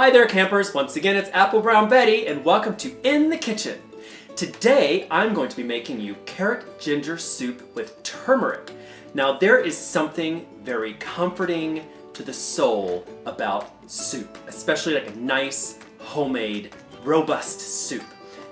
Hi there campers, once again it's Apple Brown Betty and welcome to In the Kitchen. Today I'm going to be making you carrot ginger soup with turmeric. Now there is something very comforting to the soul about soup, especially like a nice, homemade, robust soup.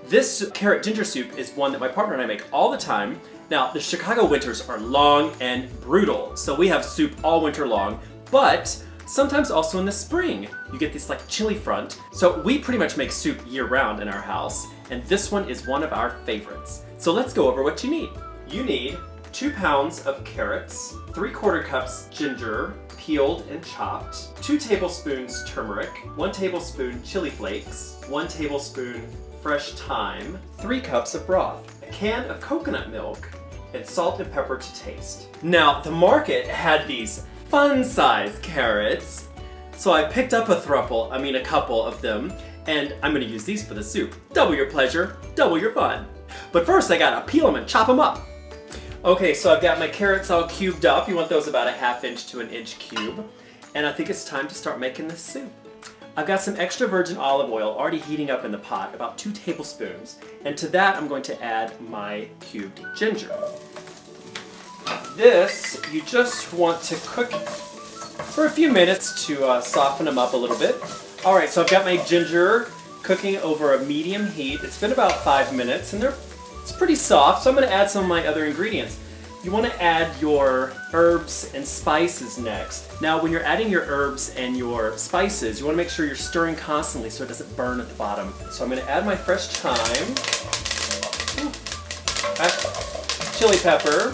This carrot ginger soup is one that my partner and I make all the time. Now the Chicago winters are long and brutal, so we have soup all winter long, but sometimes also in the spring, you get this like chilly front. So we pretty much make soup year round in our house, and this one is one of our favorites. So let's go over what you need. You need 2 pounds of carrots, 3/4 cups ginger, peeled and chopped, 2 tablespoons turmeric, 1 tablespoon chili flakes, 1 tablespoon fresh thyme, 3 cups of broth, a can of coconut milk, and salt and pepper to taste. Now, the market had these fun-sized carrots, so I picked up a couple of them, and I'm gonna use these for the soup. Double your pleasure, double your fun. But first I gotta peel them and chop them up. Okay, so I've got my carrots all cubed up. You want those about a 1/2 inch to 1 inch cube. And I think it's time to start making this soup. I've got some extra virgin olive oil already heating up in the pot, about 2 tablespoons. And to that I'm going to add my cubed ginger. This, you just want to cook for a few minutes to soften them up a little bit. All right, so I've got my ginger cooking over a medium heat. It's been about 5 minutes and it's pretty soft, so I'm gonna add some of my other ingredients. You wanna add your herbs and spices next. Now, when you're adding your herbs and your spices, you wanna make sure you're stirring constantly so it doesn't burn at the bottom. So I'm gonna add my fresh thyme, chili pepper,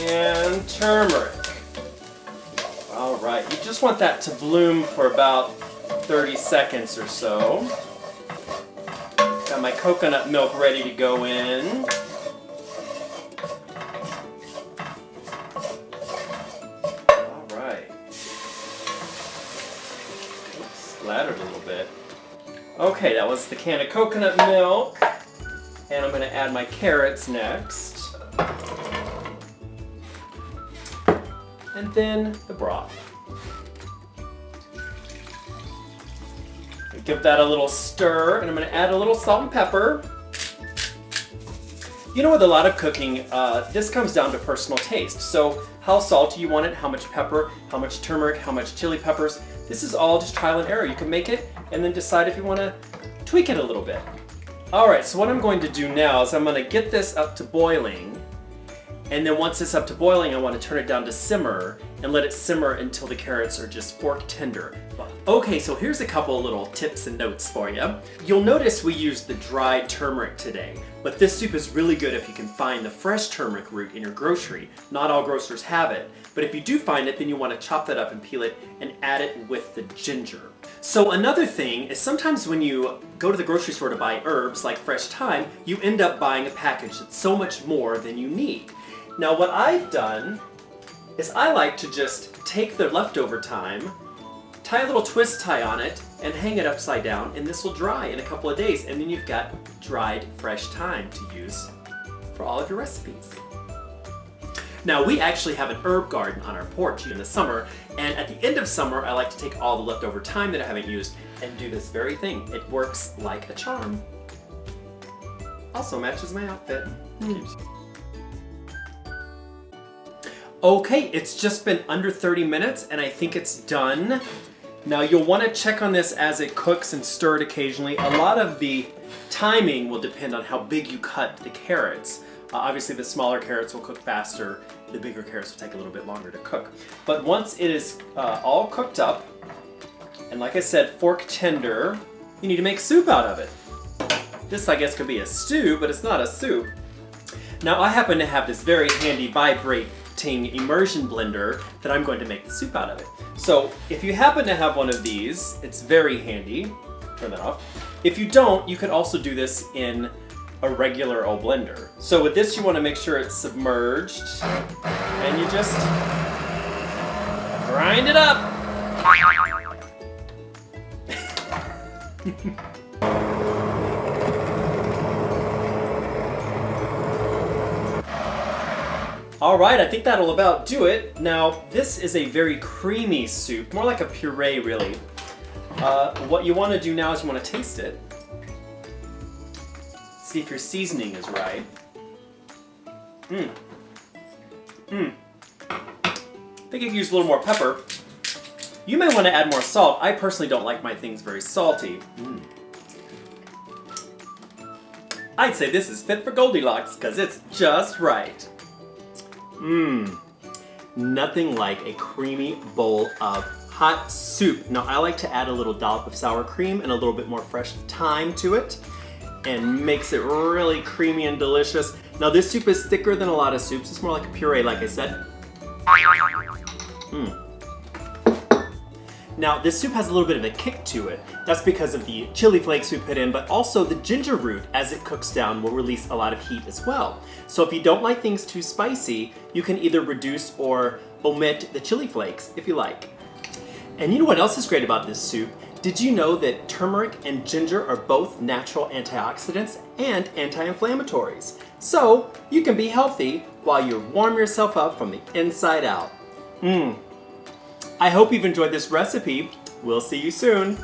and turmeric. All right, you just want that to bloom for about 30 seconds or so. Got my coconut milk ready to go in. All right. Oops, splattered a little bit. Okay, that was the can of coconut milk. And I'm gonna add my carrots next. And then the broth. Give that a little stir, and I'm gonna add a little salt and pepper. You know, with a lot of cooking, this comes down to personal taste. So how salty you want it, how much pepper, how much turmeric, how much chili peppers. This is all just trial and error. You can make it and then decide if you wanna tweak it a little bit. All right, so what I'm going to do now is I'm gonna get this up to boiling. And then once it's up to boiling, I want to turn it down to simmer and let it simmer until the carrots are just fork tender. Okay, so here's a couple of little tips and notes for you. You'll notice we used the dried turmeric today, but this soup is really good if you can find the fresh turmeric root in your grocery. Not all grocers have it, but if you do find it, then you want to chop that up and peel it and add it with the ginger. So another thing is sometimes when you go to the grocery store to buy herbs like fresh thyme, you end up buying a package that's so much more than you need. Now what I've done is I like to just take the leftover thyme, tie a little twist tie on it, and hang it upside down, and this will dry in a couple of days, and then you've got dried fresh thyme to use for all of your recipes. Now we actually have an herb garden on our porch in the summer, and at the end of summer I like to take all the leftover thyme that I haven't used and do this very thing. It works like a charm. Also matches my outfit. Okay, it's just been under 30 minutes and I think it's done. Now you'll want to check on this as it cooks and stir it occasionally. A lot of the timing will depend on how big you cut the carrots. Obviously the smaller carrots will cook faster, the bigger carrots will take a little bit longer to cook. But once it is all cooked up, and like I said, fork tender, you need to make soup out of it. This I guess could be a stew, but it's not a soup. Now I happen to have this very handy vibrating immersion blender that I'm going to make the soup out of it. So if you happen to have one of these, it's very handy. Turn that off. If you don't, you can also do this in a regular old blender. So with this, you want to make sure it's submerged, and you just grind it up. All right, I think that'll about do it. Now, this is a very creamy soup, more like a puree, really. What you want to do now is you want to taste it. See if your seasoning is right. I think you can use a little more pepper. You may want to add more salt. I personally don't like my things very salty. I'd say this is fit for Goldilocks because it's just right. Nothing like a creamy bowl of hot soup. Now I like to add a little dollop of sour cream and a little bit more fresh thyme to it, and makes it really creamy and delicious. Now this soup is thicker than a lot of soups. It's more like a puree, like I said. Now this soup has a little bit of a kick to it. That's because of the chili flakes we put in, but also the ginger root, as it cooks down, will release a lot of heat as well. So if you don't like things too spicy, you can either reduce or omit the chili flakes if you like. And you know what else is great about this soup? Did you know that turmeric and ginger are both natural antioxidants and anti-inflammatories? So you can be healthy while you warm yourself up from the inside out. I hope you've enjoyed this recipe. We'll see you soon.